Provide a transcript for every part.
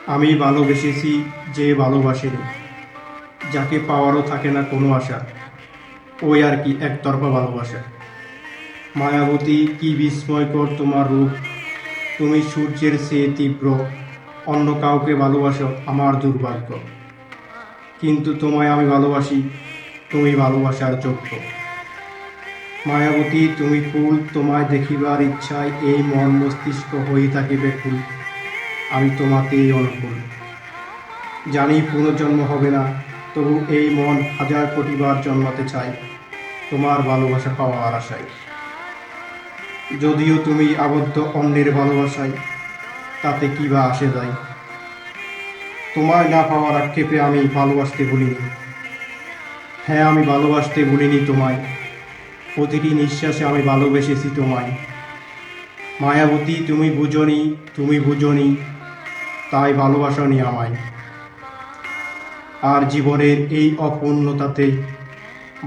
আমি ভালোবেসেছি যে ভালোবাসেনি, যাকে পাওয়ারও থাকে না কোনো আশা, ওই আর কি একতরফা ভালোবাসা। মায়াবতী, কি বিস্ময়কর তোমার রূপ, তুমি সূর্যের চেয়ে তীব্র, অন্য কাউকে ভালোবাসো আমার দুর্ভাগ্য, কিন্তু তোমায় আমি ভালোবাসি, তুমি ভালোবাসার যোগ্য। মায়াবতী, তুমি ফুল, তোমায় দেখিবার ইচ্ছায় এই মন মস্তিষ্ক হয়ে থাকে ব্যাকুল, আমি তোমাকেই অনুকূল। জানি পুনর্জন্ম হবে না, তবু এই মন হাজার কোটিবার জন্মাতে চায় তোমার ভালোবাসা পাওয়ার আশায়। যদিও তুমি আবদ্ধ অন্যের ভালোবাসায়, তাতে কি বা আসে যায়। তোমায় না পাওয়ার আক্ষেপে আমি ভালোবাসতে ভুলিনি। হ্যাঁ, আমি ভালোবাসতে ভুলিনি তোমায়, প্রতিটি নিঃশ্বাসে আমি ভালোবেসেছি তোমায়। মায়াবতী, তুমি বুঝনি, তাই ভালোবাসনি আমায়। আর জীবনের এই অপূর্ণতাতে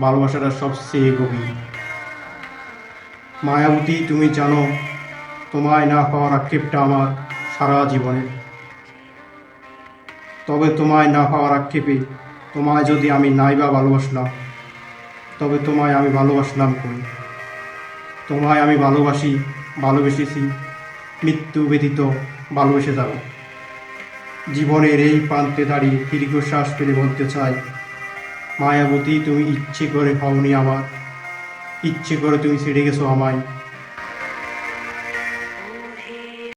ভালোবাসাটা সবচেয়ে গভীর। মায়াবতী, তুমি জানো, তোমায় না পাওয়ার আক্ষেপটা আমার সারা জীবনের। তবে তোমায় না পাওয়ার আক্ষেপে তোমায় যদি আমি নাই বা ভালোবাসলাম, তবে তোমায় আমি ভালোবাসলাম কই? তোমায় আমি ভালোবেসেছি, মৃত্যু ব্যতীত ভালোবেসে যাব। জীবনের এই প্রান্তে দাঁড়িয়ে দীর্ঘশ্বাস ফেলে বলতে চাই, মায়াবতী, তুমি ইচ্ছে করে হওনি আমার, ইচ্ছে করে তুমি ছেড়ে গেছো আমায়।